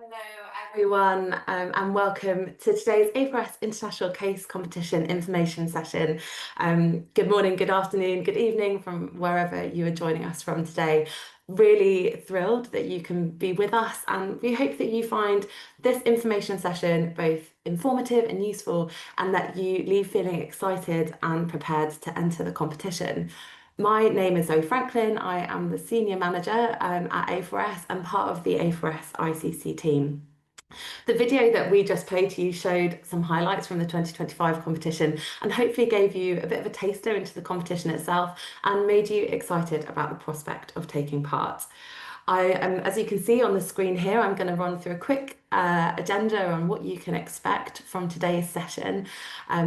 Hello, everyone, and welcome to today's A4S International Case Competition information session. Good morning, good afternoon, good evening from wherever you are joining us from today. Really thrilled that you can be with us, and we hope that you find this information session both informative and useful, and that you leave feeling excited and prepared to enter the competition. My name is Zoe Franklin. I am the Senior Manager at A4S and part of the A4S ICC team. The video that we just played to you showed some highlights from the 2025 competition and hopefully gave you a bit of a taster into the competition itself and made you excited about the prospect of taking part. As you can see on the screen here, I'm going to run through a quick agenda on what you can expect from today's session,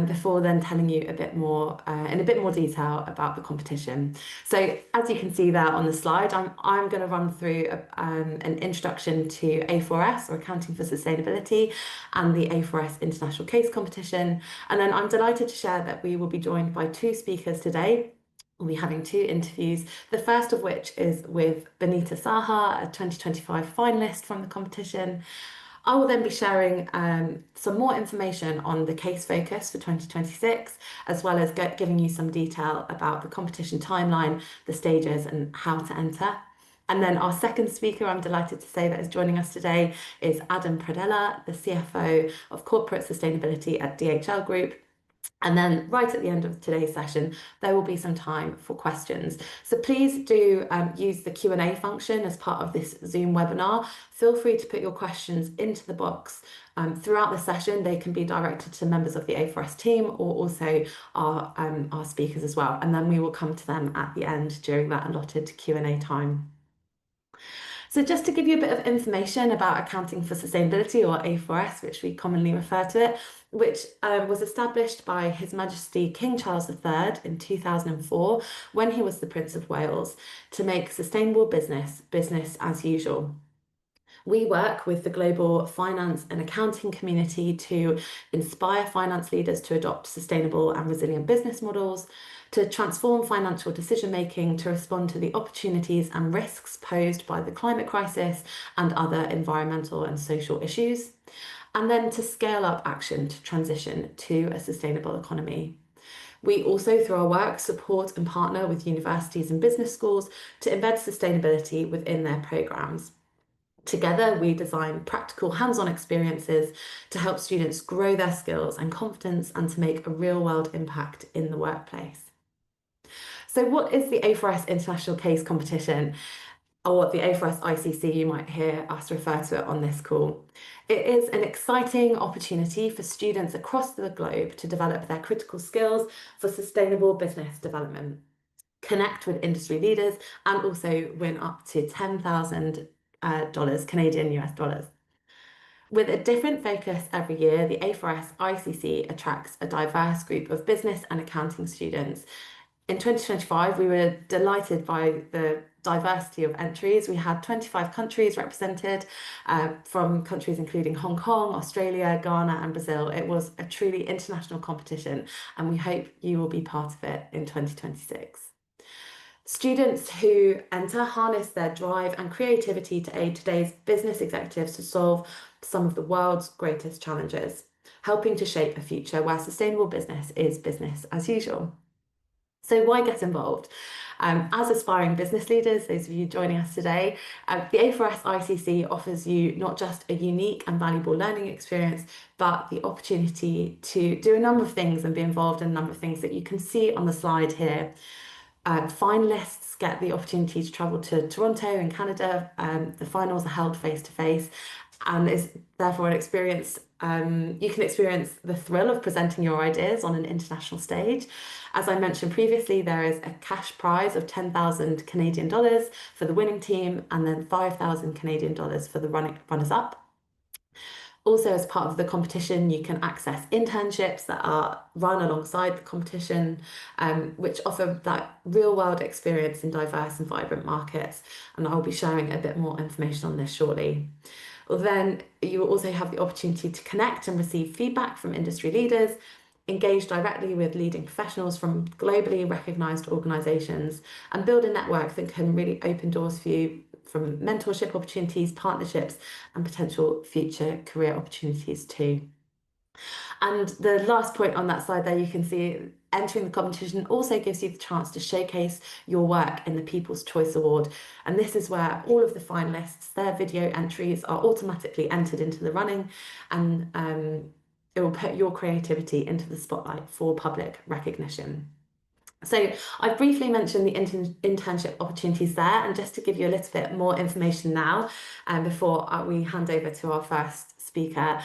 before then telling you a bit more in a bit more detail about the competition. So, as you can see there on the slide, I'm going to run through an introduction to A4S, or Accounting for Sustainability, and the A4S International Case Competition, and then I'm delighted to share that we will be joined by two speakers today. We'll be having two interviews, the first of which is with Binita Saha, a 2025 finalist from the competition. I will then be sharing some more information on the case focus for 2026, as well as giving you some detail about the competition timeline, the stages, and how to enter. And then our second speaker, I'm delighted to say, that is joining us today is Pradela, the CFO of Corporate Sustainability at DHL Group. And then right at the end of today's session, there will be some time for questions. So please do use the Q&A function as part of this Zoom webinar. Feel free to put your questions into the box throughout the session. They can be directed to members of the A4S team or also our speakers as well. And then we will come to them at the end during that allotted Q&A time. So just to give you a bit of information about Accounting for Sustainability, or A4S, which we commonly refer to it, which was established by His Majesty King Charles III in 2004, when he was the Prince of Wales, to make sustainable business as usual. We work with the global finance and accounting community to inspire finance leaders to adopt sustainable and resilient business models, to transform financial decision making to respond to the opportunities and risks posed by the climate crisis and other environmental and social issues, and then to scale up action to transition to a sustainable economy. We also, through our work, support and partner with universities and business schools to embed sustainability within their programs. Together, we design practical hands-on experiences to help students grow their skills and confidence and to make a real-world impact in the workplace. So what is the A4S International Case Competition, or the A4S ICC, you might hear us refer to it on this call? It is an exciting opportunity for students across the globe to develop their critical skills for sustainable business development, connect with industry leaders, and also win up to $10,000 Canadian US dollars. With a different focus every year, the A4S ICC attracts a diverse group of business and accounting students. In 2025, we were delighted by the diversity of entries. We had 25 countries represented, from countries including Hong Kong, Australia, Ghana, and Brazil. It was a truly international competition, and we hope you will be part of it in 2026. Students who enter harness their drive and creativity to aid today's business executives to solve some of the world's greatest challenges, helping to shape a future where sustainable business is business as usual. So why get involved? As aspiring business leaders, those of you joining us today, the A4S ICC offers you not just a unique and valuable learning experience, but the opportunity to do a number of things and be involved in a number of things that you can see on the slide here. Finalists get the opportunity to travel to Toronto in Canada. The finals are held face to face, and is therefore an experience. You can experience the thrill of presenting your ideas on an international stage. As I mentioned previously, there is a cash prize of 10,000 Canadian dollars for the winning team, and then 5,000 Canadian dollars for the runners-up. Also, as part of the competition, you can access internships that are run alongside the competition, which offer that real-world experience in diverse and vibrant markets. And I'll be sharing a bit more information on this shortly. Well, then you will also have the opportunity to connect and receive feedback from industry leaders, engage directly with leading professionals from globally recognised organisations, and build a network that can really open doors for you from mentorship opportunities, partnerships, and potential future career opportunities too. And the last point on that slide there, you can see entering the competition also gives you the chance to showcase your work in the People's Choice Award. And this is where all of the finalists, their video entries are automatically entered into the running, and it will put your creativity into the spotlight for public recognition. So I've briefly mentioned the internship opportunities there, and just to give you a little bit more information now, before we hand over to our first speaker,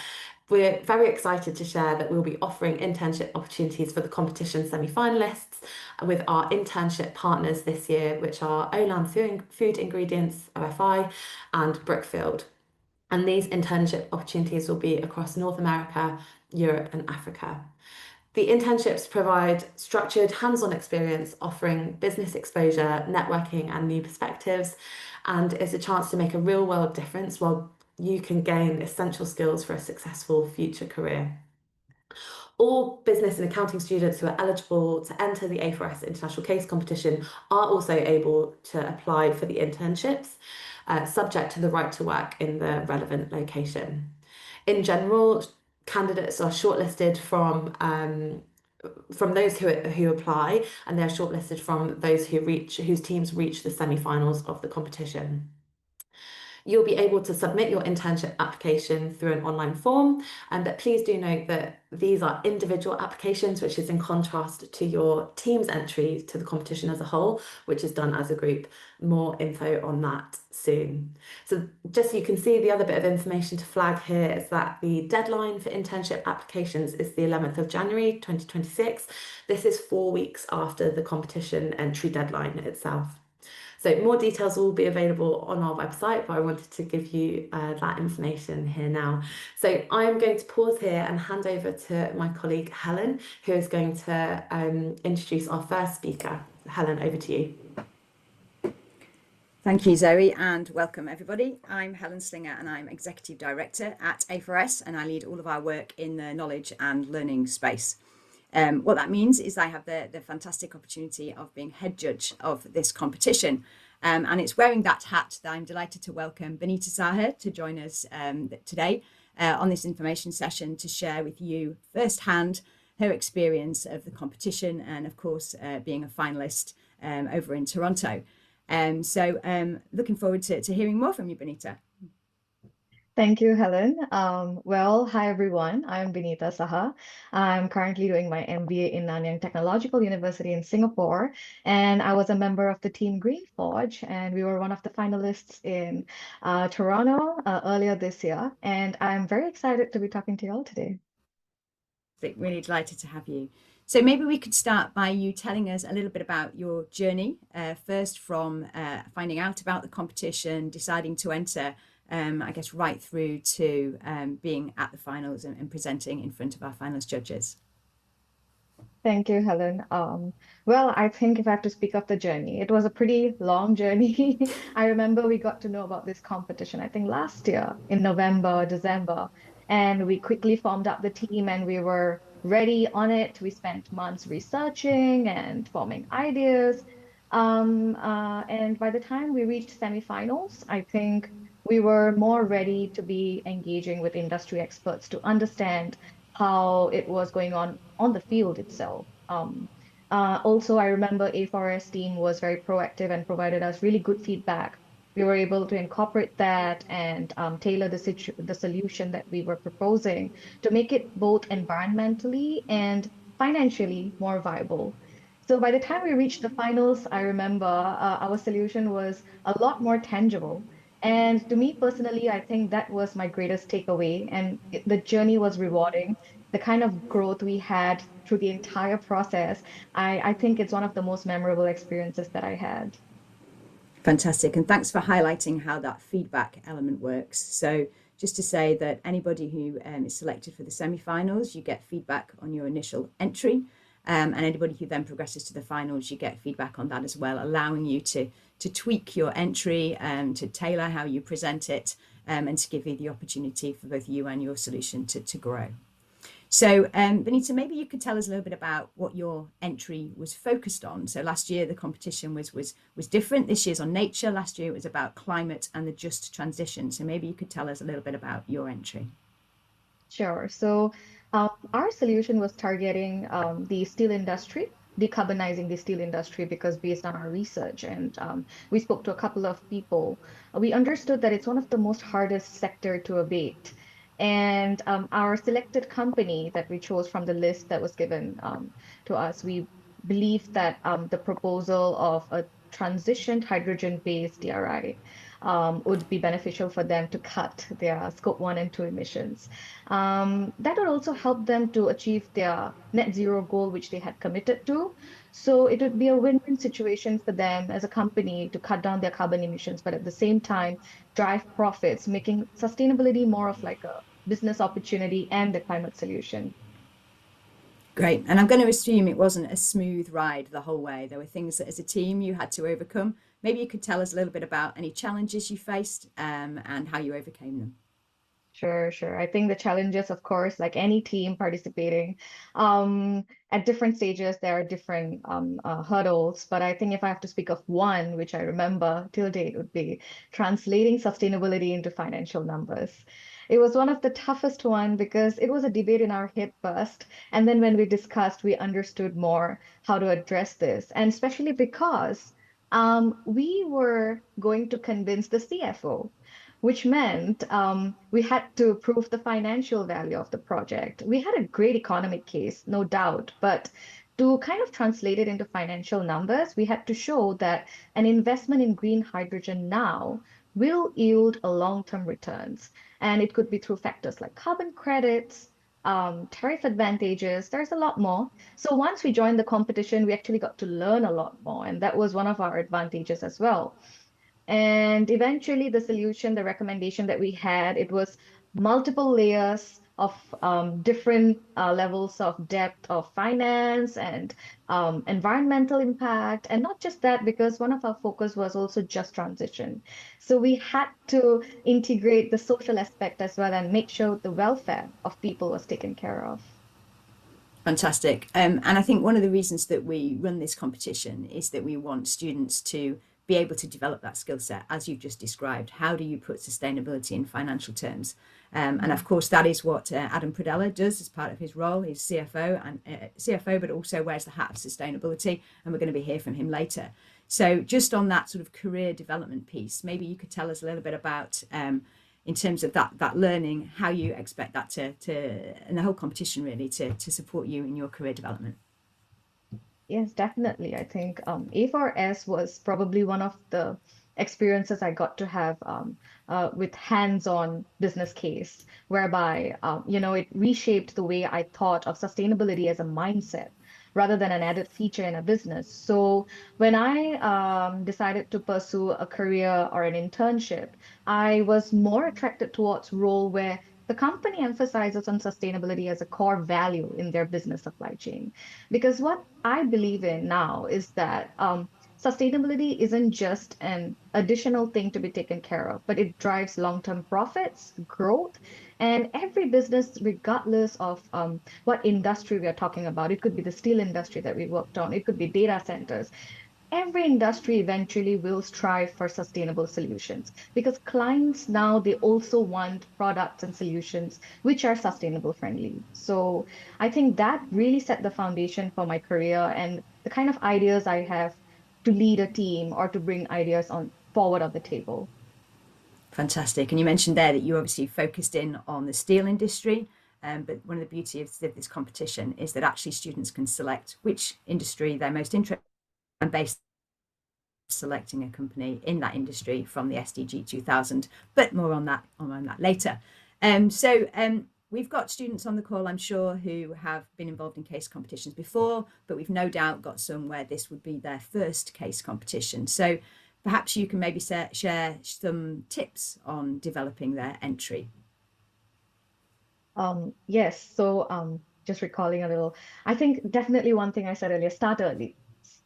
we're very excited to share that we'll be offering internship opportunities for the competition semi-finalists with our internship partners this year, which are Olam Food Ingredients, OFI, and Brookfield. And these internship opportunities will be across North America, Europe, and Africa. The internships provide structured, hands-on experience, offering business exposure, networking, and new perspectives, and it's a chance to make a real-world difference while you can gain essential skills for a successful future career. All business and accounting students who are eligible to enter the A4S International Case Competition are also able to apply for the internships, subject to the right to work in the relevant location. In general, candidates are shortlisted from those who apply, and they're shortlisted from those whose teams reach the semi-finals of the competition. You'll be able to submit your internship application through an online form, but please do note that these are individual applications, which is in contrast to your team's entry to the competition as a whole, which is done as a group. More info on that soon. So just so you can see, the other bit of information to flag here is that the deadline for internship applications is the 11th of January 2026. This is 4 weeks after the competition entry deadline itself. So more details will be available on our website, but I wanted to give you that information here now. So I'm going to pause here and hand over to my colleague Helen, who is going to introduce our first speaker. Helen, over to you. Thank you, Zoe, and welcome everybody. I'm Helen Slinger and I'm Executive Director at A4S, and I lead all of our work in the knowledge and learning space. What that means is I have the fantastic opportunity of being head judge of this competition. And it's wearing that hat that I'm delighted to welcome Binita Saha to join us today on this information session to share with you firsthand her experience of the competition and, of course, being a finalist over in Toronto. So looking forward to hearing more from you, Binita. Thank you, Helen. Well, hi everyone. I'm Binita Saha. I'm currently doing my MBA in Nanyang Technological University in Singapore, and I was a member of the team Green Forge, and we were one of the finalists in Toronto earlier this year. And I'm very excited to be talking to you all today. Really delighted to have you. So maybe we could start by you telling us a little bit about your journey, first from finding out about the competition, deciding to enter, I guess, right through to being at the finals and presenting in front of our finalist judges. Thank you, Helen. Well, I think if I have to speak of the journey, it was a pretty long journey. I remember we got to know about this competition, I think last year in November, December, and we quickly formed up the team and we were ready on it. We spent months researching and forming ideas. And by the time we reached semifinals, I think we were more ready to be engaging with industry experts to understand how it was going on the field itself. Also, I remember A4S team was very proactive and provided us really good feedback. We were able to incorporate that and tailor the solution that we were proposing to make it both environmentally and financially more viable. So by the time we reached the finals, I remember our solution was a lot more tangible. And to me personally, I think that was my greatest takeaway. And the journey was rewarding. The kind of growth we had through the entire process, I think it's one of the most memorable experiences that I had. Fantastic. And thanks for highlighting how that feedback element works. So just to say that anybody who is selected for the semi-finals, you get feedback on your initial entry. And anybody who then progresses to the finals, you get feedback on that as well, allowing you to tweak your entry and to tailor how you present it, and to give you the opportunity for both you and your solution to grow. So, Benita, maybe you could tell us a little bit about what your entry was focused on. So last year the competition was different. This year's on nature. Last year it was about climate and the just transition. So maybe you could tell us a little bit about your entry. Sure. So our solution was targeting the steel industry, decarbonizing the steel industry, because based on our research and we spoke to a couple of people, we understood that it's one of the most hardest sector to abate. And our selected company that we chose from the list that was given to us, we believe that the proposal of a transitioned hydrogen-based DRI would be beneficial for them to cut their scope 1 and 2 emissions. That would also help them to achieve their net zero goal, which they had committed to. So it would be a win-win situation for them as a company to cut down their carbon emissions, but at the same time, drive profits, making sustainability more of like a business opportunity and a climate solution. Great. And I'm going to assume it wasn't a smooth ride the whole way. There were things that as a team you had to overcome. Maybe you could tell us a little bit about any challenges you faced and how you overcame them. Sure, sure. I think the challenges, of course, like any team participating, at different stages, there are different hurdles. But I think if I have to speak of one, which I remember till date, would be translating sustainability into financial numbers. It was one of the toughest one because it was a debate in our head first. And then when we discussed, we understood more how to address this. And especially because we were going to convince the CFO, which meant we had to prove the financial value of the project. We had a great economic case, no doubt, but to kind of translate it into financial numbers, we had to show that an investment in green hydrogen now will yield a long-term returns. And it could be through factors like carbon credits, tariff advantages. There's a lot more. So once we joined the competition, we actually got to learn a lot more. And that was one of our advantages as well. And eventually, the solution, the recommendation that we had, it was multiple layers of different levels of depth of finance and environmental impact. And not just that, because one of our focus was also just transition. So we had to integrate the social aspect as well and make sure the welfare of people was taken care of. Fantastic. And I think one of the reasons that we run this competition is that we want students to be able to develop that skill set, as you've just described. How do you put sustainability in financial terms? And of course, that is what Adam Pradela does as part of his role. He's CFO, but also wears the hat of sustainability. And we're going to be hear from him later. So just on that sort of career development piece, maybe you could tell us a little bit about in terms of that learning, how you expect that and the whole competition really to support you in your career development. Yes, definitely. I think A4S was probably one of the experiences I got to have with hands-on business case, whereby it reshaped the way I thought of sustainability as a mindset rather than an added feature in a business. So when I decided to pursue a career or an internship, I was more attracted towards role where the company emphasizes on sustainability as a core value in their business supply chain. Because what I believe in now is that sustainability isn't just an additional thing to be taken care of, but it drives long-term profits, growth, and every business, regardless of what industry we are talking about. It could be the steel industry that we worked on, it could be data centers. Every industry eventually will strive for sustainable solutions because clients now they also want products and solutions which are sustainable friendly. So I think that really set the foundation for my career and the kind of ideas I have to lead a team or to bring ideas on forward on the table. Fantastic. And you mentioned there that you obviously focused in on the steel industry. But one of the beauties of this competition is that actually students can select which industry they're most interested in and based selecting a company in that industry from the SDG 2000, but more on that later. We've got students on the call, I'm sure, who have been involved in case competitions before, but we've no doubt got some where this would be their first case competition. So perhaps you can maybe share some tips on developing their entry. Yes, so just recalling a little, I think definitely one thing I said earlier, start early.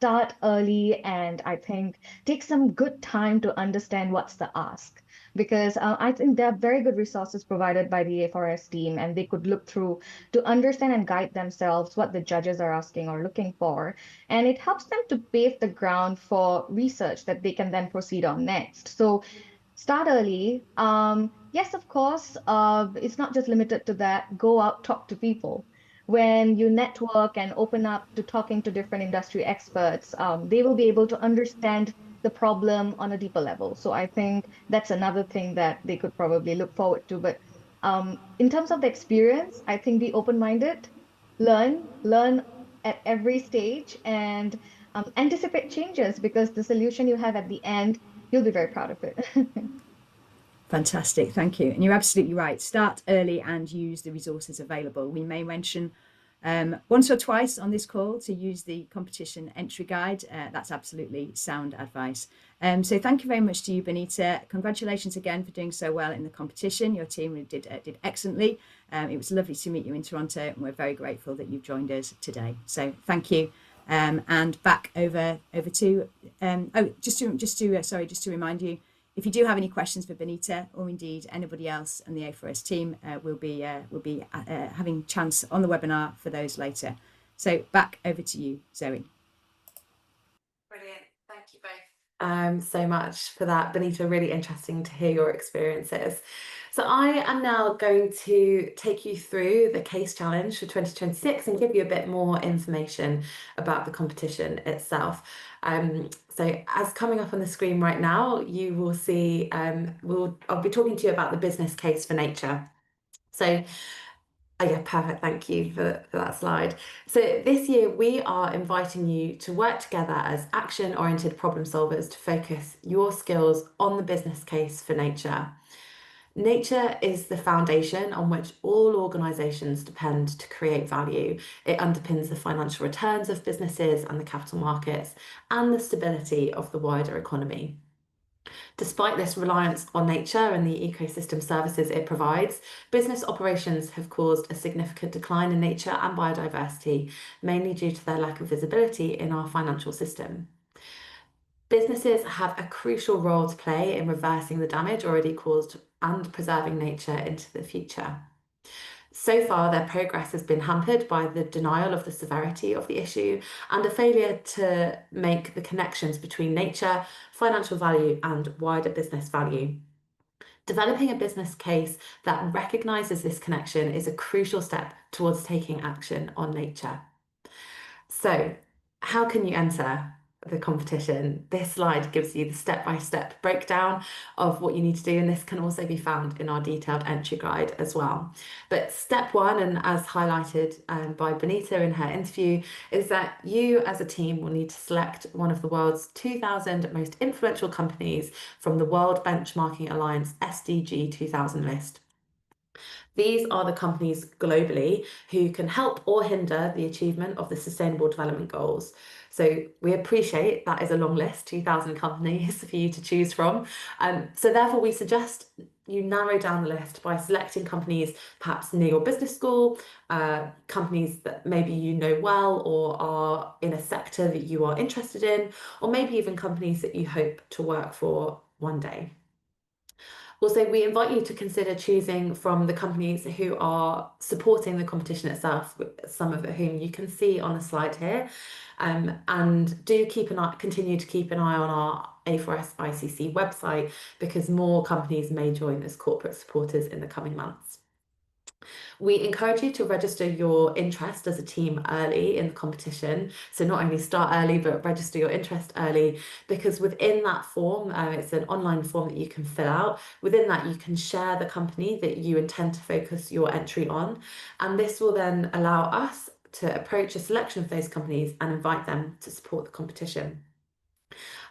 start early and I think take some good time to understand what's the ask. Because I think there are very good resources provided by the A4S team, and they could look through to understand and guide themselves what the judges are asking or looking for. And it helps them to pave the ground for research that they can then proceed on next. So start early. Yes, of course, it's not just limited to that. Go out, talk to people. When you network and open up to talking to different industry experts, they will be able to understand the problem on a deeper level. So I think that's another thing that they could probably look forward to. But in terms of the experience, I think be open-minded, learn at every stage, and anticipate changes because the solution you have at the end, you'll be very proud of it. Fantastic, thank you. And you're absolutely right. Start early and use the resources available. We may mention once or twice on this call to use the competition entry guide. That's absolutely sound advice. So thank you very much to you, Binita. Congratulations again for doing so well in the competition. Your team did excellently. It was lovely to meet you in Toronto, and we're very grateful that you've joined us today. So thank you. And back over to just to remind you, if you do have any questions for Binita or indeed anybody else and the A4S team, we'll be having chance on the webinar for those later. So back over to you, Zoe. Brilliant. Thank you both so much for that, Binita. Really interesting to hear your experiences. So I am now going to take you through the case challenge for 2026 and give you a bit more information about the competition itself. So as coming up on the screen right now, you will see, I'll be talking to you about the business case for nature. So oh yeah, perfect. Thank you for that slide. So this year we are inviting you to work together as action-oriented problem solvers to focus your skills on the business case for nature. Nature is the foundation on which all organisations depend to create value. It underpins the financial returns of businesses and the capital markets and the stability of the wider economy. Despite this reliance on nature and the ecosystem services it provides, business operations have caused a significant decline in nature and biodiversity, mainly due to their lack of visibility in our financial system. Businesses have a crucial role to play in reversing the damage already caused and preserving nature into the future. So far, their progress has been hampered by the denial of the severity of the issue and a failure to make the connections between nature, financial value, and wider business value. Developing a business case that recognises this connection is a crucial step towards taking action on nature. So, how can you enter the competition? This slide gives you the step-by-step breakdown of what you need to do, and this can also be found in our detailed entry guide as well. But step one, and as highlighted by Binita in her interview, is that you as a team will need to select one of the world's 2,000 most influential companies from the World Benchmarking Alliance SDG 2000 list. These are the companies globally who can help or hinder the achievement of the Sustainable Development Goals. So we appreciate that is a long list, 2,000 companies for you to choose from. So therefore we suggest you narrow down the list by selecting companies perhaps near your business school, companies that maybe you know well or are in a sector that you are interested in, or maybe even companies that you hope to work for one day. Also, we invite you to consider choosing from the companies who are supporting the competition itself, some of whom you can see on the slide here. And do continue to keep an eye on our A4S ICC website because more companies may join as corporate supporters in the coming months. We encourage you to register your interest as a team early in the competition. So not only start early, but register your interest early, because within that form, it's an online form that you can fill out. Within that, you can share the company that you intend to focus your entry on. And this will then allow us to approach a selection of those companies and invite them to support the competition.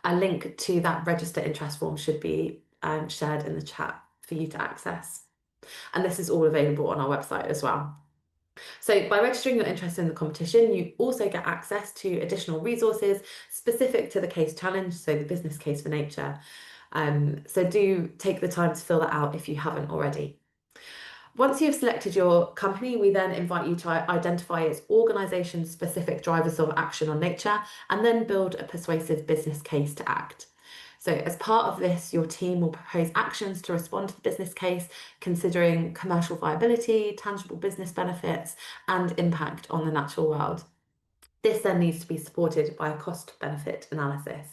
A link to that register interest form should be shared in the chat for you to access. And this is all available on our website as well. So by registering your interest in the competition, you also get access to additional resources specific to the case challenge, so the business case for nature. So do take the time to fill that out if you haven't already. Once you've selected your company, we then invite you to identify its organisation-specific drivers of action or nature, and then build a persuasive business case to act. So as part of this, your team will propose actions to respond to the business case, considering commercial viability, tangible business benefits, and impact on the natural world. This then needs to be supported by a cost-benefit analysis.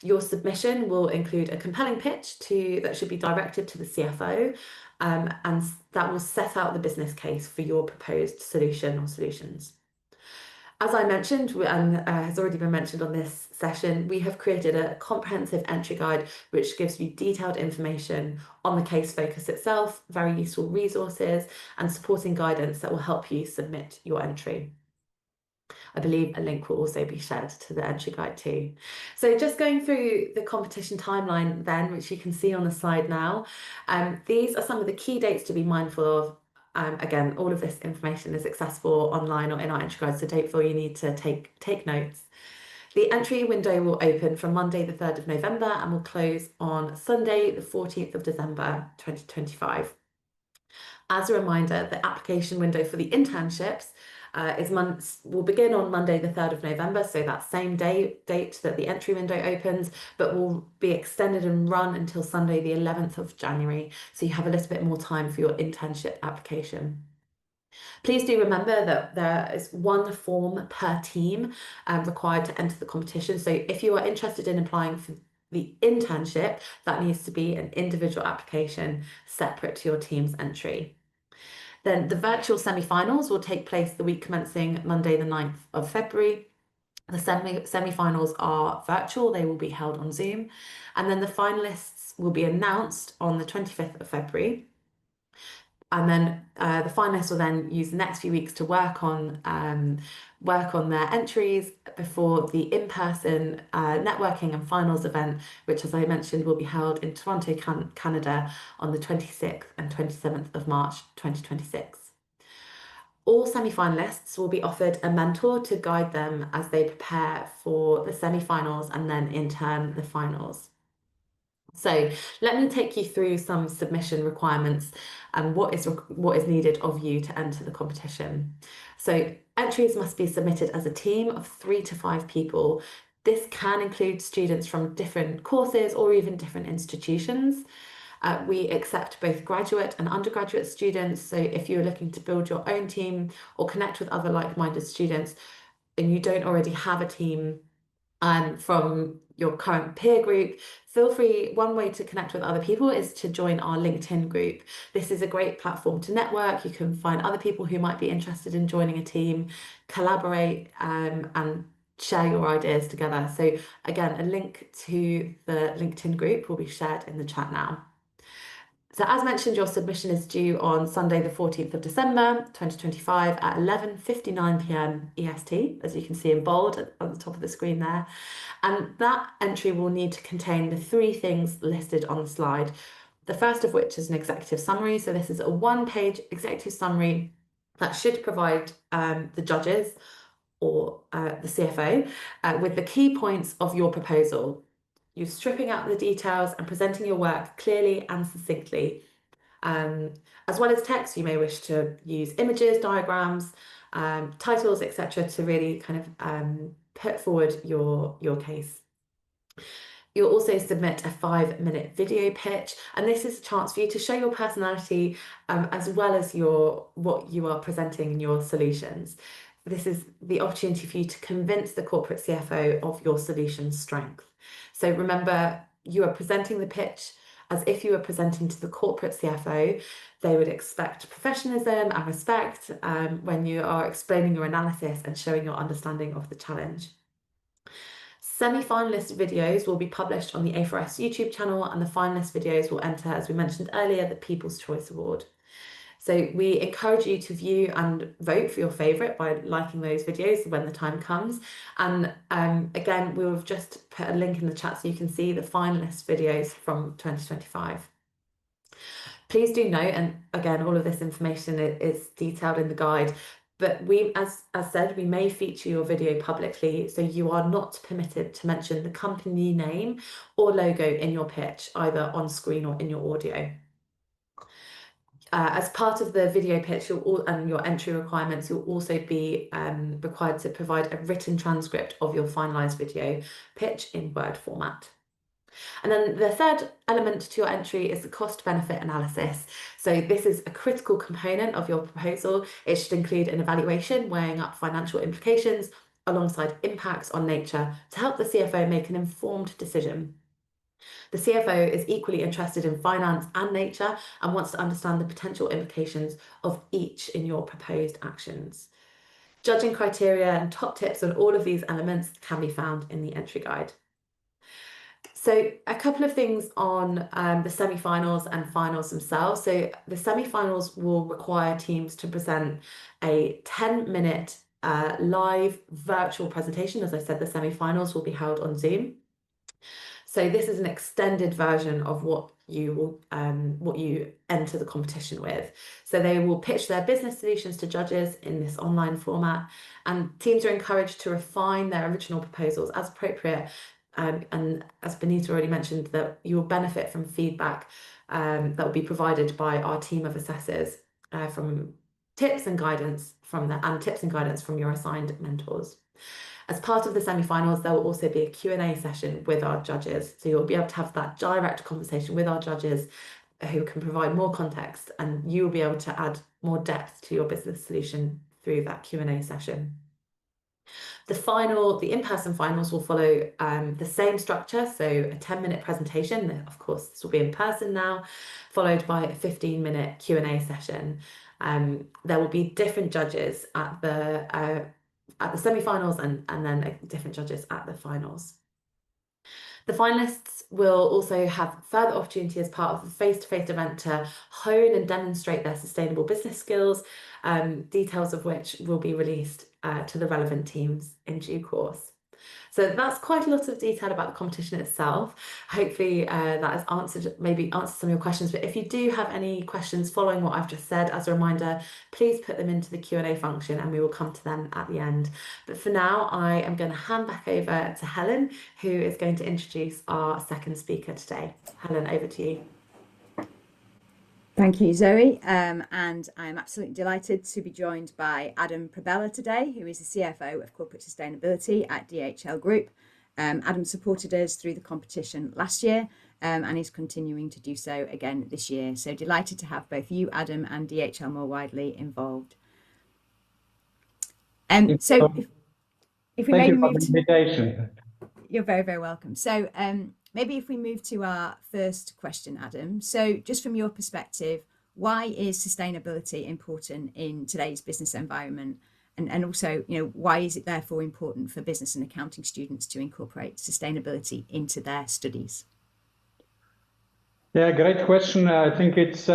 Your submission will include a compelling pitch that should be directed to the CFO, and that will set out the business case for your proposed solution or solutions. As I mentioned, and has already been mentioned on this session, we have created a comprehensive entry guide which gives you detailed information on the case focus itself, very useful resources, and supporting guidance that will help you submit your entry. I believe a link will also be shared to the entry guide too. So just going through the competition timeline then, which you can see on the slide now, these are some of the key dates to be mindful of. Again, all of this information is accessible online or in our entry guide, so don't feel you need to take notes. The entry window will open from Monday the 3rd of November and will close on Sunday the 14th of December 2025. As a reminder, the application window for the internships will begin on Monday the 3rd of November, so that same date that the entry window opens, but will be extended and run until Sunday the 11th of January, so you have a little bit more time for your internship application. Please do remember that there is one form per team required to enter the competition, so if you are interested in applying for the internship, that needs to be an individual application separate to your team's entry. Then the virtual semi-finals will take place the week commencing Monday the 9th of February. The semi-finals are virtual, they will be held on Zoom. And then the finalists will be announced on the 25th of February. And then the finalists will then use the next few weeks to work on their entries before the in-person networking and finals event, which, as I mentioned, will be held in Toronto, Canada on the 26th and 27th of March 2026. All semi-finalists will be offered a mentor to guide them as they prepare for the semi-finals and then in turn the finals. So let me take you through some submission requirements and what is needed of you to enter the competition. So entries must be submitted as a team of 3 to 5 people. This can include students from different courses or even different institutions. We accept both graduate and undergraduate students. So if you're looking to build your own team or connect with other like-minded students and you don't already have a team from your current peer group, feel free. One way to connect with other people is to join our LinkedIn group. This is a great platform to network. You can find other people who might be interested in joining a team, collaborate, and share your ideas together. So again, a link to the LinkedIn group will be shared in the chat now. So as mentioned, your submission is due on Sunday the 14th of December 2025 at 11:59 p.m. EST, as you can see in bold at the top of the screen there. And that entry will need to contain the 3 things listed on the slide. The first of which is an executive summary. So this is a 1-page executive summary that should provide the judges or the CFO with the key points of your proposal. You're stripping out the details and presenting your work clearly and succinctly. As well as text, you may wish to use images, diagrams, titles, etc. to really kind of put forward your case. You'll also submit a 5-minute video pitch, and this is a chance for you to show your personality as well as what you are presenting in your solutions. This is the opportunity for you to convince the corporate CFO of your solution's strength. So remember, you are presenting the pitch as if you were presenting to the corporate CFO. They would expect professionalism and respect when you are explaining your analysis and showing your understanding of the challenge. Semi-finalist videos will be published on the A4S YouTube channel, and the finalist videos will enter, as we mentioned earlier, the People's Choice Award. So we encourage you to view and vote for your favourite by liking those videos when the time comes. And again, we will just put a link in the chat so you can see the finalist videos from 2025. Please do note, and again, all of this information is detailed in the guide, but as said, we may feature your video publicly, so you are not permitted to mention the company name or logo in your pitch, either on screen or in your audio. As part of the video pitch and your entry requirements, you'll also be required to provide a written transcript of your finalised video pitch in Word format. And then the third element to your entry is the cost-benefit analysis. So this is a critical component of your proposal. It should include an evaluation weighing up financial implications alongside impacts on nature to help the CFO make an informed decision. The CFO is equally interested in finance and nature and wants to understand the potential implications of each in your proposed actions. Judging criteria and top tips on all of these elements can be found in the entry guide. So a couple of things on the semi-finals and finals themselves. So the semi-finals will require teams to present a 10-minute live virtual presentation. As I said, the semi-finals will be held on Zoom. So this is an extended version of what you enter the competition with. So they will pitch their business solutions to judges in this online format, and teams are encouraged to refine their original proposals as appropriate. And as Binita already mentioned, that you will benefit from feedback that will be provided by our team of assessors from tips and guidance from your assigned mentors. As part of the semi-finals, there will also be a Q&A session with our judges. So you'll be able to have that direct conversation with our judges who can provide more context, and you will be able to add more depth to your business solution through that Q&A session. The in-person finals will follow the same structure, so a 10-minute presentation. Of course, this will be in person now, followed by a 15-minute Q&A session. There will be different judges at the semi-finals and then different judges at the finals. The finalists will also have further opportunity as part of the face-to-face event to hone and demonstrate their sustainable business skills, details of which will be released to the relevant teams in due course. So that's quite a lot of detail about the competition itself. Hopefully that has answered some of your questions, but if you do have any questions following what I've just said, as a reminder, please put them into the Q&A function and we will come to them at the end. But for now, I am going to hand back over to Helen, who is going to introduce our second speaker today. Helen, over to you. Thank you, Zoe. And I am absolutely delighted to be joined by Adam Pradela today, who is the CFO of Corporate Sustainability at DHL Group. Adam supported us through the competition last year and is continuing to do so again this year. So delighted to have both you, Adam, and DHL more widely involved. So if we Thank maybe you for move the to... invitation. You're very, very welcome. So maybe if we move to our first question, Adam. So just from your perspective, why is sustainability important in today's business environment? And also, why is it therefore important for business and accounting students to incorporate sustainability into their studies? Yeah, great question. I think it's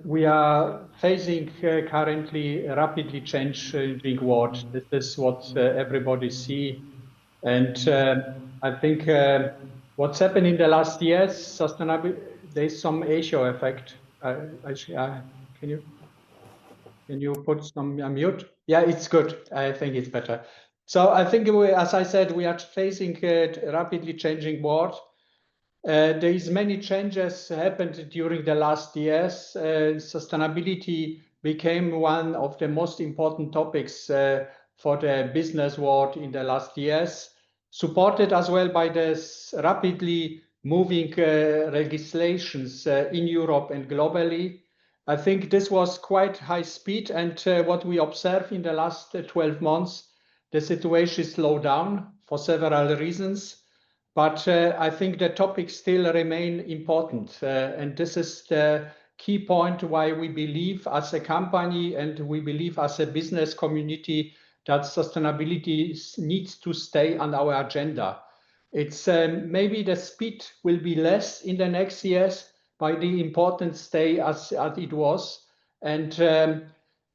we are facing currently a rapidly changing world. This is what everybody see. And I think what's happened in the last years, sustainability, there's some Asia effect. Can you put some mute? Yeah, it's good. I think it's better. So I think, as I said, we are facing a rapidly changing world. There is many changes happened during the last years. Sustainability became one of the most important topics for the business world in the last years, supported as well by this rapidly moving legislations in Europe and globally. I think this was quite high speed, and what we observed in the last 12 months, the situation slowed down for several reasons. But I think the topics still remain important. And this is the key point why we believe as a company and we believe as a business community that sustainability needs to stay on our agenda. It's maybe the speed will be less in the next years, but the importance stay as it was. And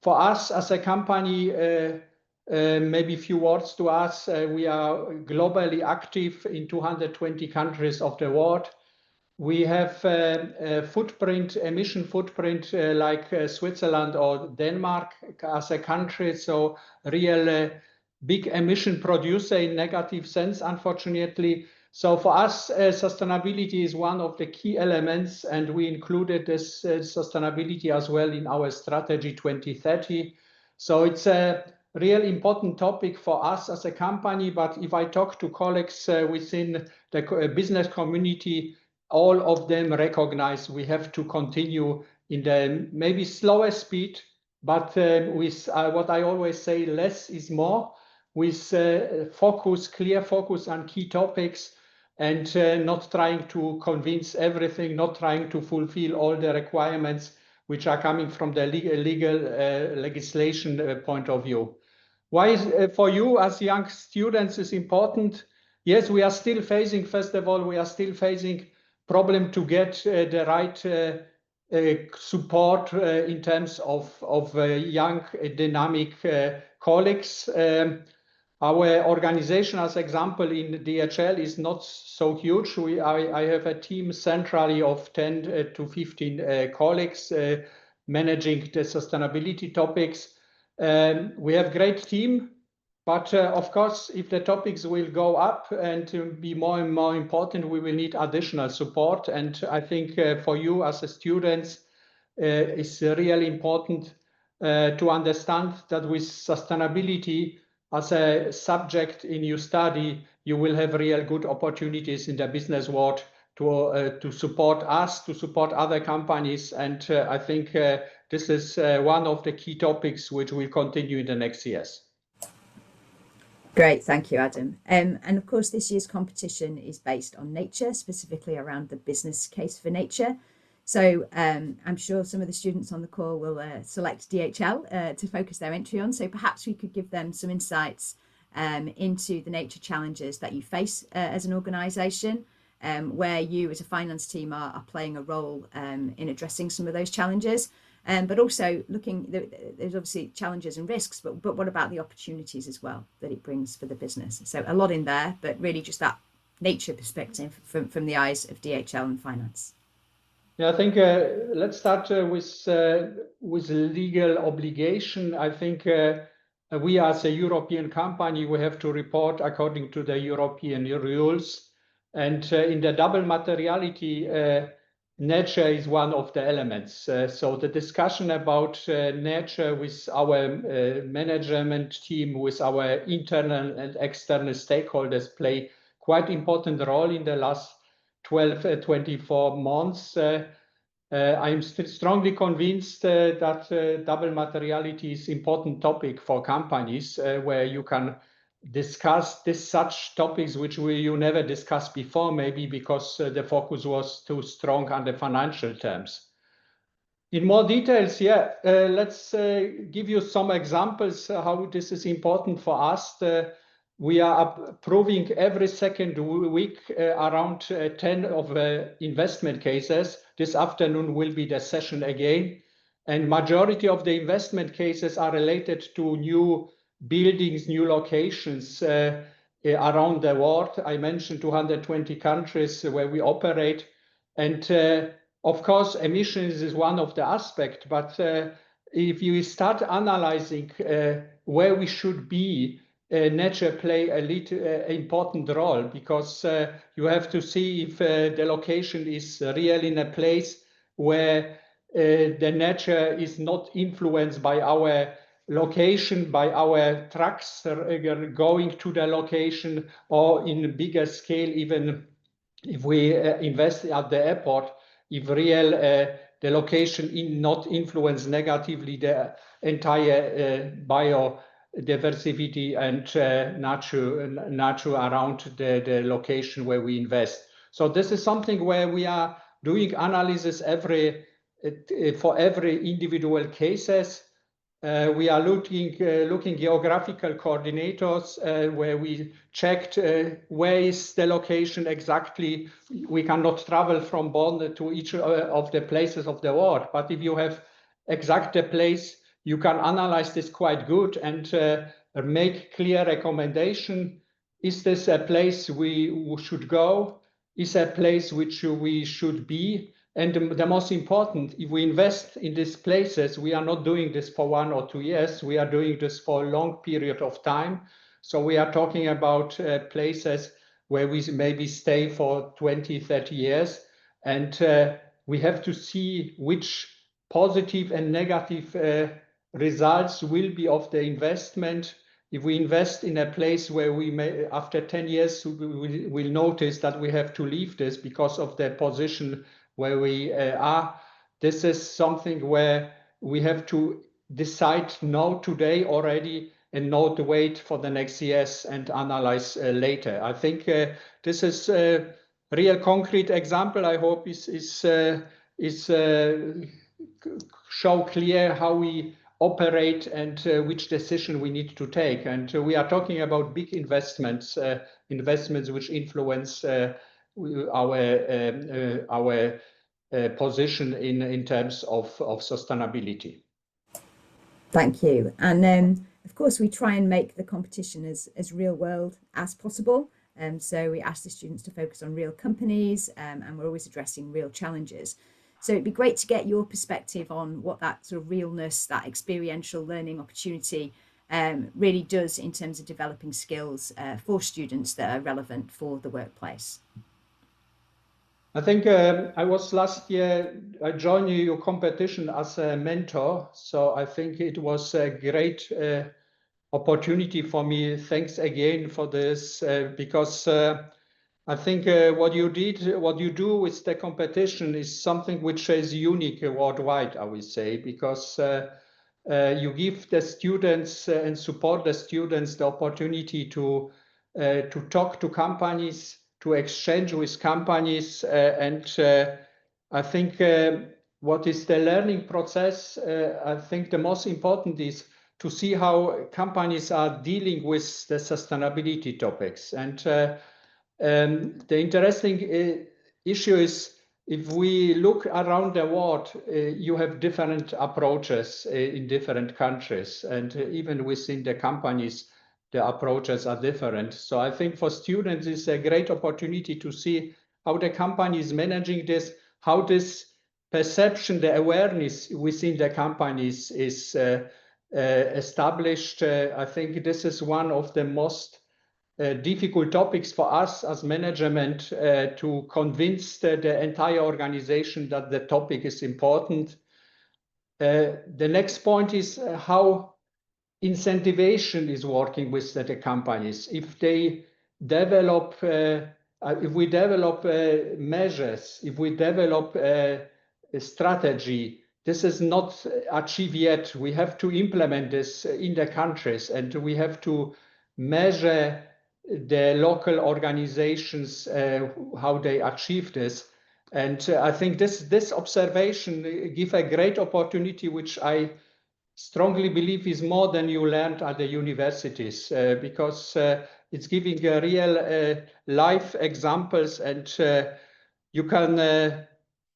for us as a company, maybe a few words to us. We are globally active in 220 countries of the world. We have a emission footprint like Switzerland or Denmark as a country. So real big emission producer in negative sense, unfortunately. So for us, sustainability is one of the key elements, and we included this sustainability as well in our strategy 2030. So it's a real important topic for us as a company, but if I talk to colleagues within the business community, all of them recognize we have to continue in the maybe slower speed, but with what I always say, less is more, with clear focus on key topics, and not trying to convince everything, not trying to fulfill all the requirements which are coming from the legal legislation point of view. Why is, for you as young students is important? Yes, we are still facing, first of all, we are still facing problem to get the right support in terms of young, dynamic colleagues. Our organization, as example, in DHL is not so huge. I have a team centrally of 10 to 15 colleagues managing the sustainability topics. We have great team, but of course, if the topics will go up and to be more and more important, we will need additional support. And I think for you as a student, it's really important to understand that with sustainability as a subject in your study, you will have real good opportunities in the business world to support us, to support other companies. And I think this is one of the key topics which will continue in the next years. Great, thank you, Adam. And of course, this year's competition is based on nature, specifically around the business case for nature. So I'm sure some of the students on the call will select DHL to focus their entry on. So perhaps we could give them some insights into the nature challenges that you face as an organisation, where you as a finance team are playing a role in addressing some of those challenges. But also there's obviously challenges and risks, but what about the opportunities as well that it brings for the business? So a lot in there, but really just that nature perspective from the eyes of DHL and finance. Yeah, I think let's start with legal obligation. I think we as a European company, we have to report according to the European rules. And in the double materiality, nature is one of the elements. So the discussion about nature with our management team, with our internal and external stakeholders play quite important role in the last 12-24 months. I'm still strongly convinced that double materiality is an important topic for companies where you can discuss such topics which you never discussed before, maybe because the focus was too strong on the financial terms. In more details, let's give you some examples how this is important for us. We are approving every second week around 10 of investment cases. This afternoon will be the session again. And majority of the investment cases are related to new buildings, new locations around the world. I mentioned 220 countries where we operate. And of course, emissions is one of the aspects. But if you start analyzing where we should be, nature play a little important role, because you have to see if the location is really in a place where the nature is not influenced by our location, by our trucks going to the location, or in a bigger scale, even if we invest at the airport, if real the location not influence negatively the entire biodiversity and nature around the location where we invest. So this is something where we are doing analysis for every individual cases. We are looking geographical coordinators where we checked where is the location exactly. We cannot travel from Bonn to each of the places of the world, but if you have exact the place, you can analyze this quite good and make clear recommendation. Is this a place we should go? Is a place which we should be? And the most important, if we invest in these places, we are not doing this for 1 or 2 years. We are doing this for a long period of time. So we are talking about places where we maybe stay for 20, 30 years. And we have to see which positive and negative results will be of the investment. If we invest in a place where we may, after 10 years, we will notice that we have to leave this because of the position where we are. This is something where we have to decide now today already and not wait for the next years and analyze later. I think this is a real concrete example. I hope is show clear how we operate and which decision we need to take. And we are talking about big investments, investments which influence our position in terms of sustainability. Thank you. And of course, we try and make the competition as real world as possible. So we ask the students to focus on real companies, and we're always addressing real challenges. So it'd be great to get your perspective on what that sort of realness, that experiential learning opportunity really does in terms of developing skills for students that are relevant for the workplace. I think I was last year, I joined your competition as a mentor. So I think it was a great opportunity for me. Thanks again for this, because I think what you do with the competition is something which is unique worldwide, I would say, because you give the students and support the students the opportunity to talk to companies, to exchange with companies, and I think what is the learning process? I think the most important is to see how companies are dealing with the sustainability topics. And the interesting issue is, if we look around the world, you have different approaches in different countries, and even within the companies, the approaches are different. So I think for students, it's a great opportunity to see how the company is managing this, how this perception, the awareness within the companies is established. I think this is one of the most difficult topics for us as management to convince the entire organization that the topic is important. The next point is how incentivation is working with the companies. If they develop, if we develop measures, if we develop a strategy, this is not achieved yet. We have to implement this in the countries, and we have to measure the local organizations, how they achieve this. And I think this observation gives a great opportunity, which I strongly believe is more than you learned at the universities, because it's giving real life examples, and you can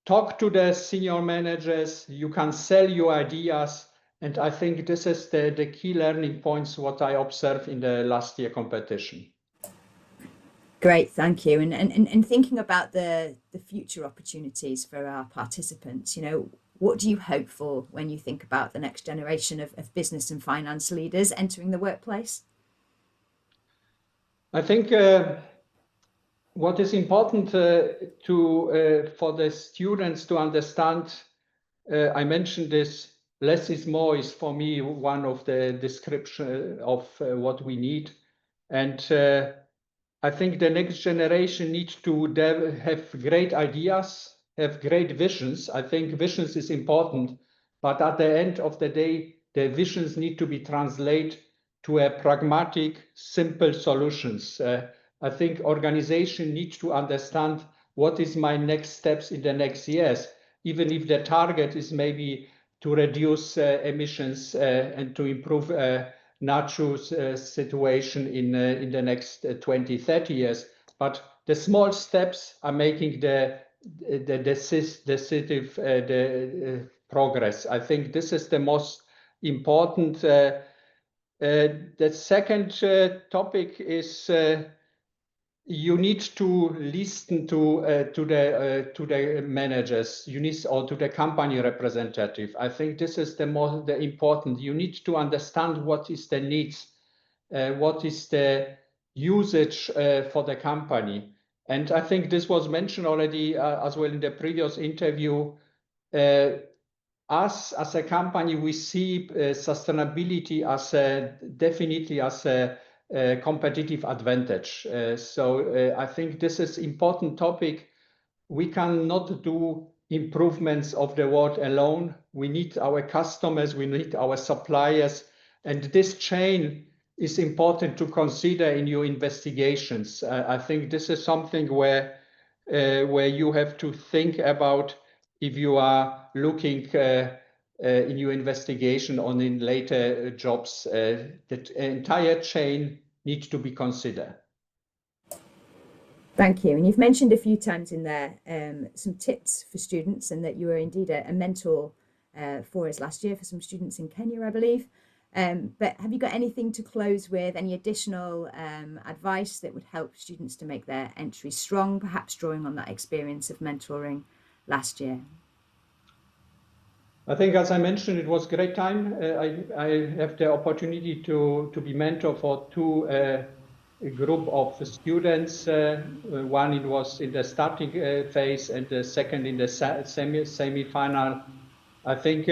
talk to the senior managers, you can sell your ideas. And I think this is the key learning points, what I observed in the last year competition. Great, thank you. And thinking about the future opportunities for our participants, you know, what do you hope for when you think about the next generation of business and finance leaders entering the workplace? I think what is important for the students to understand, I mentioned this, less is more is for me one of the description of what we need. And I think the next generation needs to have great ideas, have great visions. I think visions is important, but at the end of the day, the visions need to be translated to a pragmatic, simple solutions. I think organization needs to understand what is my next steps in the next years, even if the target is maybe to reduce emissions and to improve natural situation in the next 20, 30 years. But the small steps are making the decisive progress. I think this is the most important. The second topic is you need to listen to the managers. You need, or to the company representative. I think this is the important. You need to understand what is the needs, what is the usage for the company. And I think this was mentioned already as well in the previous interview. Us as a company, we see sustainability as definitely as a competitive advantage. So I think this is important topic. We cannot do improvements of the world alone. We need our customers, we need our suppliers, and this chain is important to consider in your investigations. I think this is something where you have to think about if you are looking in your investigation on in later jobs. The entire chain needs to be considered. Thank you. And you've mentioned a few times in there some tips for students, and that you were indeed a mentor for us last year for some students in Kenya, I believe. But have you got anything to close with, any additional advice that would help students to make their entry strong, perhaps drawing on that experience of mentoring last year? I think, as I mentioned, it was a great time. I have the opportunity to be mentor for two group of students. One it was in the starting phase, and the second in the semi-final. I think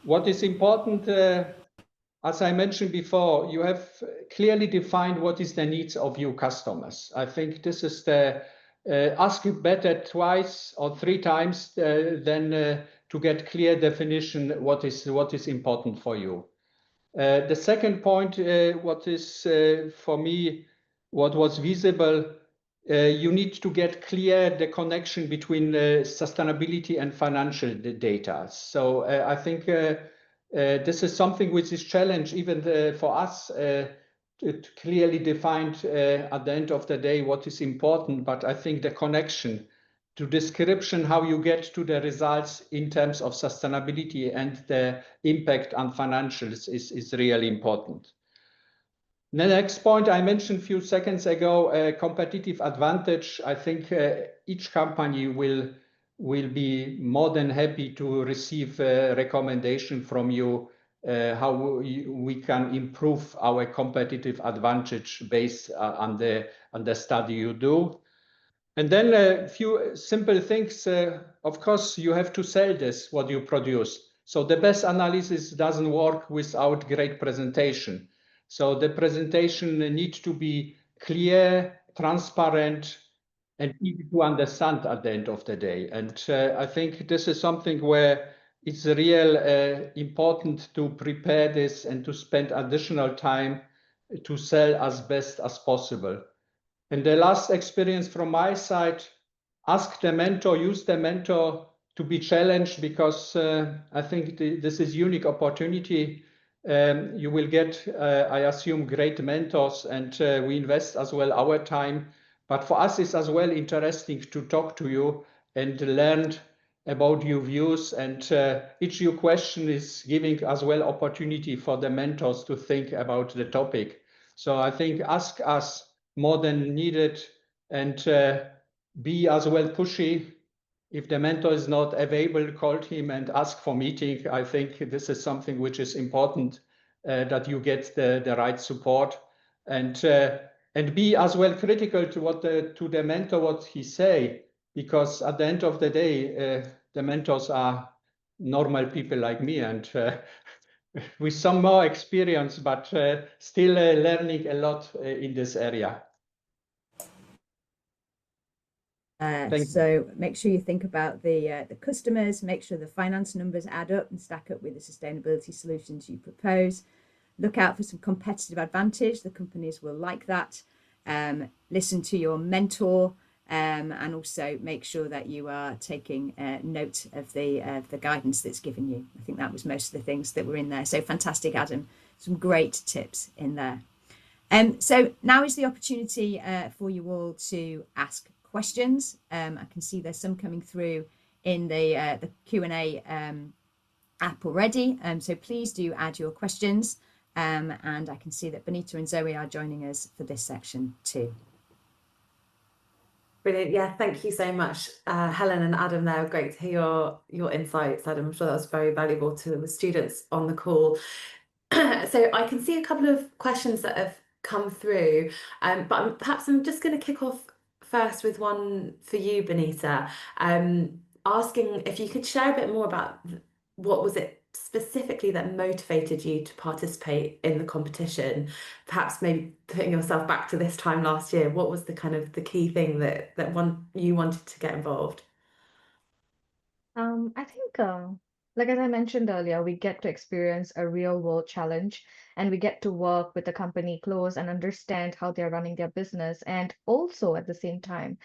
what is important, as I mentioned before, you have clearly defined what is the needs of your customers. I think this is the ask you better twice or three times than to get clear definition what is important for you. The second point, what is for me, what was visible, you need to get clear the connection between sustainability and financial data. So I think this is something which is challenge even for us to clearly defined at the end of the day what is important. But I think the connection to description, how you get to the results in terms of sustainability and the impact on financials is really important. The next point I mentioned a few seconds ago, competitive advantage. I think each company will be more than happy to receive a recommendation from you how we can improve our competitive advantage based on the study you do. And then a few simple things. Of course, you have to sell this, what you produce. So the best analysis doesn't work without great presentation. So the presentation needs to be clear, transparent, and easy to understand at the end of the day. And I think this is something where it's real important to prepare this and to spend additional time to sell as best as possible. And the last experience from my side, ask the mentor, use the mentor to be challenged, because I think this is unique opportunity. You will get, I assume, great mentors, and we invest as well our time. But for us, it's as well interesting to talk to you and learn about your views. And each your question is giving as well opportunity for the mentors to think about the topic. So I think ask us more than needed, and be as well pushy. If the mentor is not available, call him and ask for meeting. I think this is something which is important, that you get the right support, and be as well critical to the mentor what he say, because at the end of the day, the mentors are normal people like me, and with some more experience, but still learning a lot in this area. So make sure you think about the customers, make sure the finance numbers add up and stack up with the sustainability solutions you propose. Look out for some competitive advantage. The companies will like that. Listen to your mentor, and also make sure that you are taking note of the guidance that's given you. I think that was most of the things that were in there. So fantastic, Adam. Some great tips in there. So now is the opportunity for you all to ask questions. I can see there's some coming through in the Q&A app already. So please do add your questions. And I can see that Binita and Zoe are joining us for this section too. Brilliant. Yeah, thank you so much, Helen and Adam. There, great to hear your insights, Adam. I'm sure that was very valuable to the students on the call. So I can see a couple of questions that have come through. But perhaps I'm just going to kick off first with one for you, Binita, asking if you could share a bit more about what was it specifically that motivated you to participate in the competition? Perhaps maybe putting yourself back to this time last year, what was the kind of the key thing that you wanted to get involved? I think, like as I mentioned earlier, we get to experience a real world challenge and we get to work with the company close and understand how they're running their business. And also at the same time,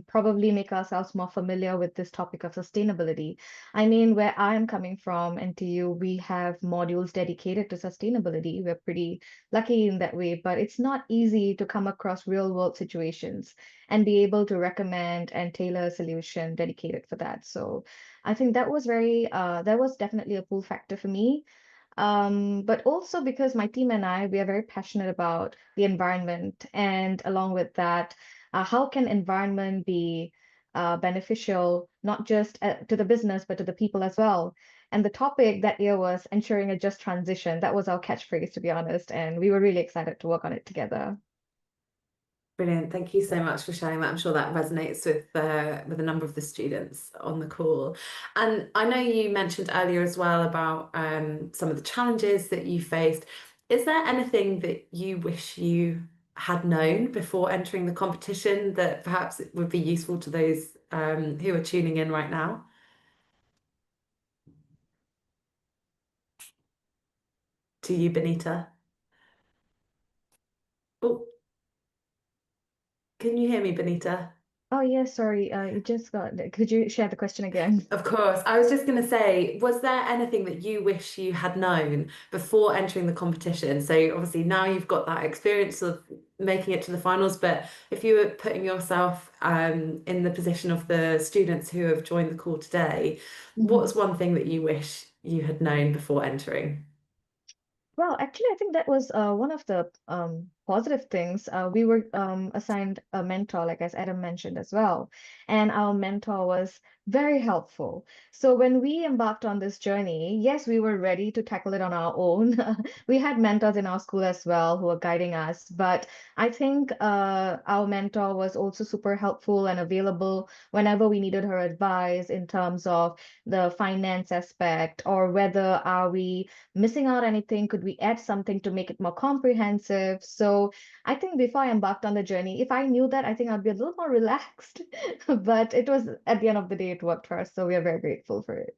probably make ourselves more familiar with this topic of sustainability. I mean, where I'm coming from, NTU, we have modules dedicated to sustainability. We're pretty lucky in that way, but it's not easy to come across real world situations and be able to recommend and tailor a solution dedicated for that. So I think that was that was definitely a pull factor for me. But also because my team and I, we are very passionate about the environment. And along with that, how can environment be beneficial, not just to the business, but to the people as well? And the topic that year was ensuring a just transition. That was our catchphrase, to be honest. And we were really excited to work on it together. Brilliant. Thank you so much for sharing that. I'm sure that resonates with a number of the students on the call. And I know you mentioned earlier as well about some of the challenges that you faced. Is there anything that you wish you had known before entering the competition that perhaps it would be useful to those who are tuning in right now? To you, Benita. Oh, can you hear me, Benita? Oh, yeah, sorry. You just got, could you share the question again? Of course. I was just going to say, was there anything that you wish you had known before entering the competition? So obviously now you've got that experience of making it to the finals, but if you were putting yourself in the position of the students who have joined the call today, what's one thing that you wish you had known before entering? Well, actually, I think that was one of the positive things. We were assigned a mentor, like as Adam mentioned as well, and our mentor was very helpful. So when we embarked on this journey, yes, we were ready to tackle it on our own. We had mentors in our school as well who were guiding us, but I think our mentor was also super helpful and available whenever we needed her advice in terms of the finance aspect or whether are we missing out anything? Could we add something to make it more comprehensive? So I think before I embarked on the journey, if I knew that, I think I'd be a little more relaxed. But it was at the end of the day, it worked for us. So we are very grateful for it.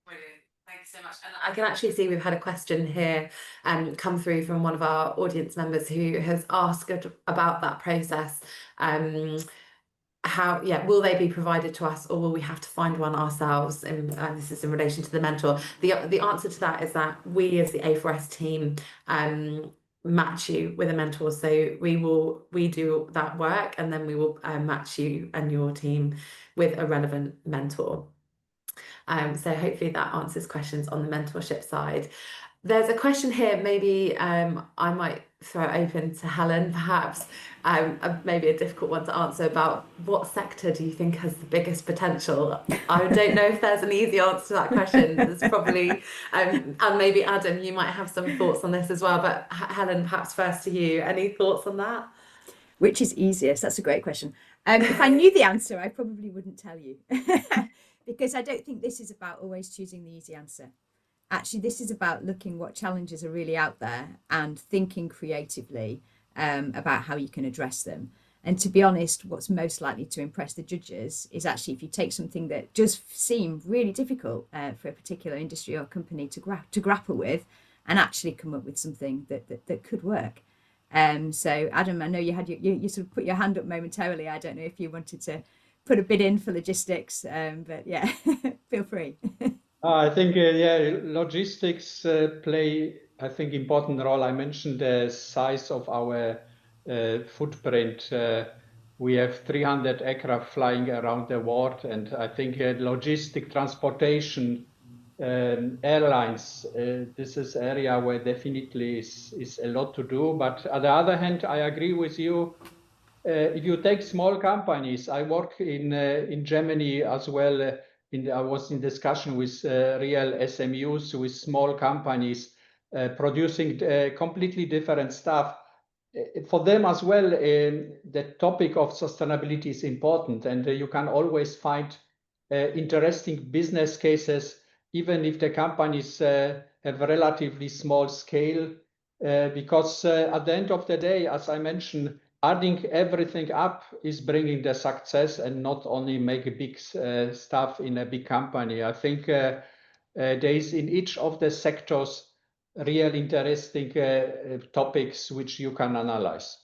Brilliant. Thanks so much. And I can actually see we've had a question here come through from one of our audience members who has asked about that process. Will they be provided to us or will we have to find one ourselves? And this is in relation to the mentor. The answer to that is that we as the A4S team match you with a mentor. So we do that work and then we will match you and your team with a relevant mentor. So hopefully that answers questions on the mentorship side. There's a question here, maybe I might throw it open to Helen, perhaps, maybe a difficult one to answer, about what sector do you think has the biggest potential? I don't know if there's an easy answer to that question. There's probably, and maybe Adam, you might have some thoughts on this as well, but Helen, perhaps first to you, any thoughts on that? Which is easiest? That's a great question. If I knew the answer, I probably wouldn't tell you because I don't think this is about always choosing the easy answer. Actually, this is about looking what challenges are really out there and thinking creatively about how you can address them. And to be honest, what's most likely to impress the judges is actually if you take something that does seem really difficult for a particular industry or company to grapple with and actually come up with something that could work. So Adam, I know you had you sort of put your hand up momentarily. I don't know if you wanted to put a bid in for logistics, but yeah, feel free. I think, logistics play, I think, important role. I mentioned the size of our footprint. We have 300 aircraft flying around the world, and I think logistic transportation, airlines, this is area where definitely is a lot to do. But on the other hand, I agree with you. If you take small companies, I work in Germany as well. I was in discussion with real SMUs, with small companies. producing completely different stuff. For them as well, the topic of sustainability is important, and you can always find interesting business cases, even if the companies have a relatively small scale, because at the end of the day, as I mentioned, adding everything up is bringing the success, and not only make a big stuff in a big company. I think there is in each of the sectors real interesting topics which you can analyze.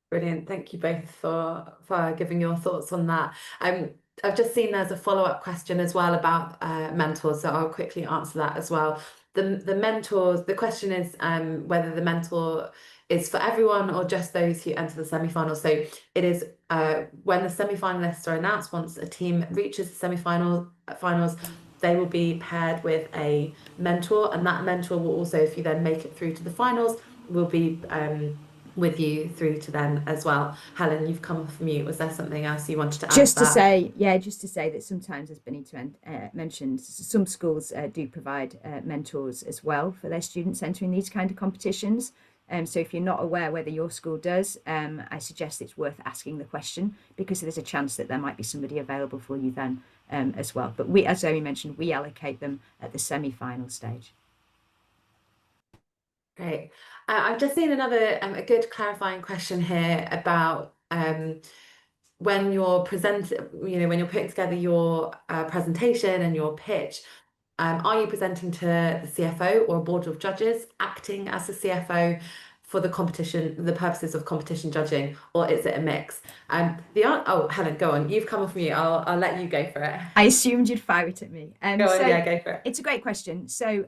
Brilliant. Thank you both for giving your thoughts on that. I've just seen there's a follow-up question as well about mentors, so I'll quickly answer that as well. The mentors, the question is whether the mentor is for everyone or just those who enter the semi-finals. So it is when the semi-finalists are announced, once a team reaches the finals, they will be paired with a mentor, and that mentor will also, if you then make it through to the finals, will be with you through to them as well. Helen, you've come off mute. Was there something else you wanted to add? Just to say that sometimes, as Binita mentioned, some schools do provide mentors as well for their students entering these kind of competitions. So if you're not aware whether your school does, I suggest it's worth asking the question, because there's a chance that there might be somebody available for you then as well. But we, as Zoe mentioned, we allocate them at the semi-final stage. Great. I've just seen another a good clarifying question here about when you're when you're putting together your presentation and your pitch, are you presenting to the CFO or a board of judges acting as the CFO for the purposes of competition judging, or is it a mix? Helen, go on. You've come off mute. I'll let you go for it. I assumed you'd fire it at me. Go on, yeah, go for it. It's a great question. So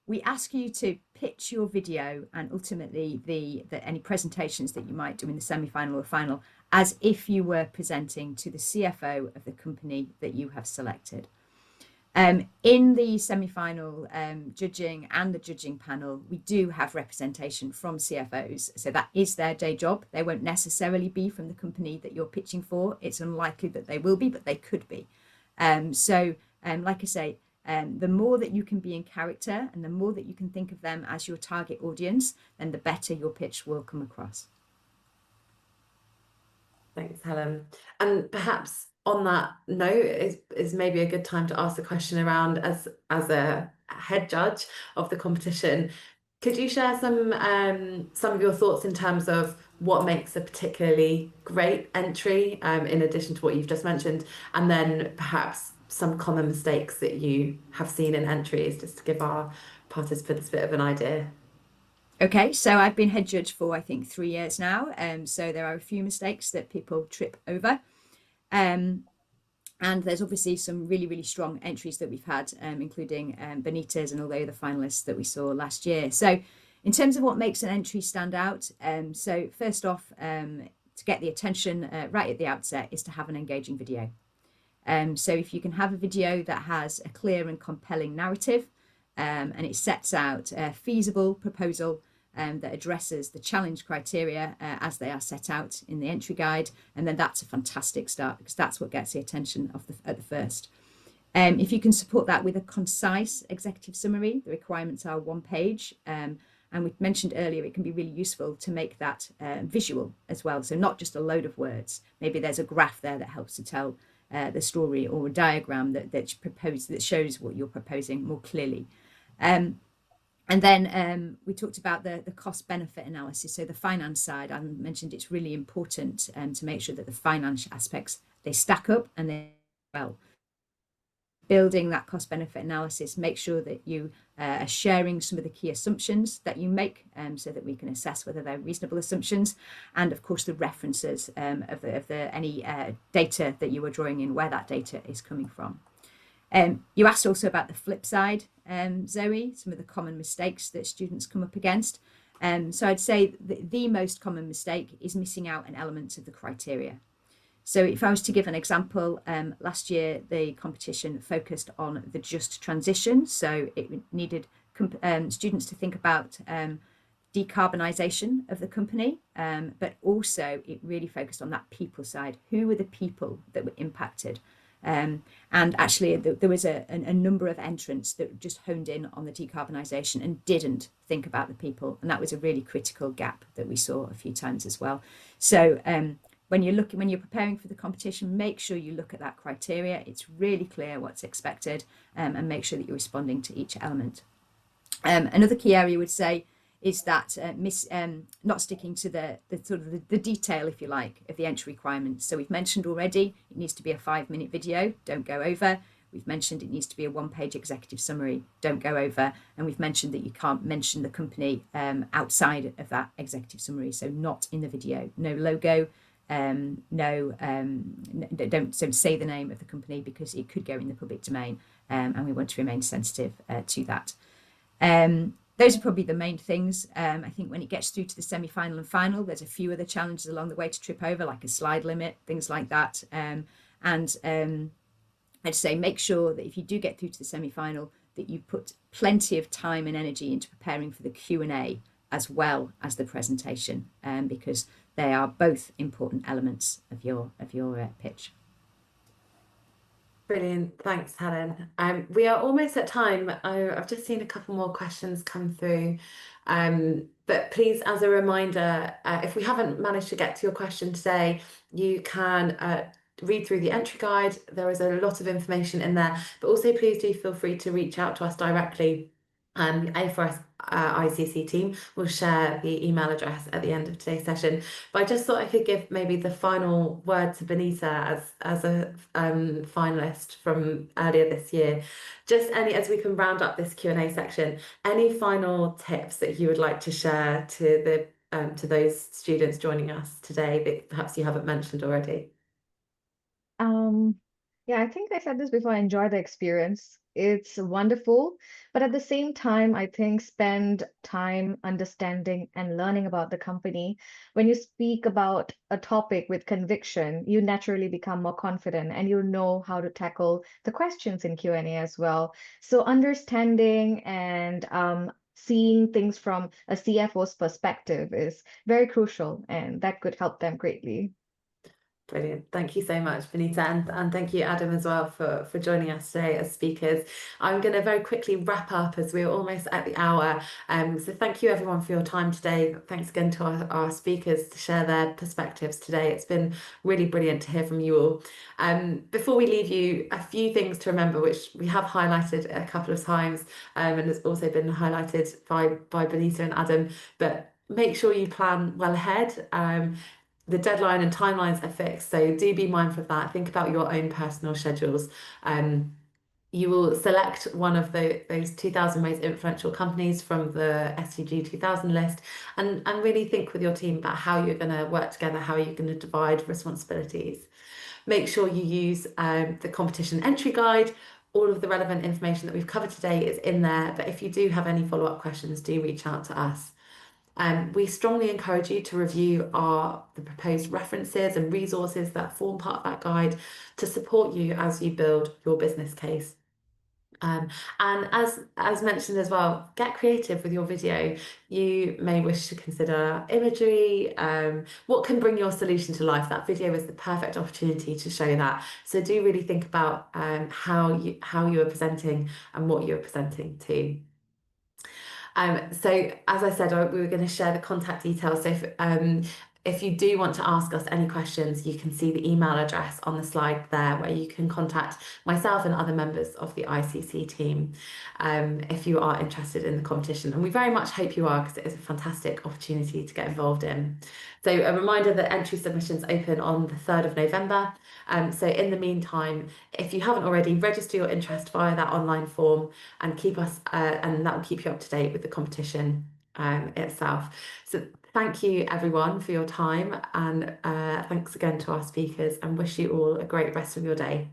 we ask you to pitch your video and ultimately any presentations that you might do in the semi-final or final as if you were presenting to the CFO of the company that you have selected. In the semi-final judging and the judging panel, we do have representation from CFOs. So that is their day job. They won't necessarily be from the company that you're pitching for. It's unlikely that they will be, but they could be. Like I say, the more that you can be in character and the more that you can think of them as your target audience, then the better your pitch will come across. Thanks, Helen. And perhaps on that note is maybe a good time to ask the question around, as a head judge of the competition, could you share some of your thoughts in terms of what makes a particularly great entry, in addition to what you've just mentioned, and then perhaps some common mistakes that you have seen in entries, just to give our participants a bit of an idea? Okay, so I've been head judge for, I think, 3 years now. So there are a few mistakes that people trip over. And there's obviously some really, really strong entries that we've had, including Benita's and all the other finalists that we saw last year. So in terms of what makes an entry stand out, so first off, to get the attention right at the outset is to have an engaging video. So if you can have a video that has a clear and compelling narrative, and it sets out a feasible proposal that addresses the challenge criteria as they are set out in the entry guide, and then that's a fantastic start, because that's what gets the attention at the first. If you can support that with a concise executive summary, the requirements are 1 page, and we mentioned earlier it can be really useful to make that visual as well, so not just a load of words. Maybe there's a graph there that helps to tell the story, or a diagram that shows what you're proposing more clearly. And then we talked about the cost benefit analysis. So the finance side, I mentioned it's really important to make sure that the financial aspects, they stack up and they well. Building that cost benefit analysis, make sure that you are sharing some of the key assumptions that you make, so that we can assess whether they're reasonable assumptions, and of course the references of any data that you are drawing in, where that data is coming from. You asked also about the flip side, Zoe, some of the common mistakes that students come up against. So I'd say the most common mistake is missing out on elements of the criteria. So if I was to give an example, last year the competition focused on the just transition. So it needed students to think about decarbonisation of the company, but also it really focused on that people side. Who were the people that were impacted? And actually, there was a number of entrants that just honed in on the decarbonisation and didn't think about the people. And that was a really critical gap that we saw a few times as well. So when you're preparing for the competition, make sure you look at that criteria. It's really clear what's expected, and make sure that you're responding to each element. Another key area I would say is that not sticking to the sort of the detail, if you like, of the entry requirements. So we've mentioned already it needs to be a 5-minute video, don't go over. We've mentioned it needs to be a 1-page executive summary, don't go over. And we've mentioned that you can't mention the company outside of that executive summary, so not in the video. No logo, don't say the name of the company because it could go in the public domain, and we want to remain sensitive to that. Those are probably the main things. I think when it gets through to the semi-final and final, there's a few other challenges along the way to trip over, like a slide limit, things like that. I'd say make sure that if you do get through to the semi-final, that you put plenty of time and energy into preparing for the Q&A as well as the presentation, because they are both important elements of your pitch. Brilliant. Thanks, Helen. We are almost at time. I've just seen a couple more questions come through. But please, as a reminder, if we haven't managed to get to your question today, you can read through the entry guide. There is a lot of information in there, but also please do feel free to reach out to us directly. The A4S ICC team will share the email address at the end of today's session. But I just thought I could give maybe the final word to Binita as a finalist from earlier this year. Just as we can round up this Q&A section, any final tips that you would like to share to those students joining us today that perhaps you haven't mentioned already? Yeah, I think I said this before. I enjoy the experience. It's wonderful, but at the same time, I think spend time understanding and learning about the company. When you speak about a topic with conviction, you naturally become more confident and you know how to tackle the questions in Q&A as well. So understanding and seeing things from a CFO's perspective is very crucial, and that could help them greatly. Brilliant. Thank you so much, Binita, and thank you, Adam, as well for joining us today as speakers. I'm going to very quickly wrap up as we're almost at the hour. So thank you everyone for your time today. Thanks again to our speakers to share their perspectives today. It's been really brilliant to hear from you all. Before we leave you, a few things to remember, which we have highlighted a couple of times, and has also been highlighted by Binita and Adam, but make sure you plan well ahead. The deadline and timelines are fixed, so do be mindful of that. Think about your own personal schedules. You will select one of those 2,000 most influential companies from the SDG 2000 list, and really think with your team about how you're going to work together, how you're going to divide responsibilities. Make sure you use the competition entry guide. All of the relevant information that we've covered today is in there, but if you do have any follow-up questions, do reach out to us. We strongly encourage you to review the proposed references and resources that form part of that guide to support you as you build your business case. And as mentioned as well, get creative with your video. You may wish to consider imagery, what can bring your solution to life. That video is the perfect opportunity to show that. So do really think about how you are presenting and what you are presenting to. So as I said, we were going to share the contact details. So if you do want to ask us any questions, you can see the email address on the slide there where you can contact myself and other members of the ICC team if you are interested in the competition. And we very much hope you are, because it is a fantastic opportunity to get involved in. So a reminder that entry submissions open on the 3rd of November. So in the meantime, if you haven't already, register your interest via that online form and keep us, and that will keep you up to date with the competition itself. So thank you everyone for your time, and thanks again to our speakers, and wish you all a great rest of your day.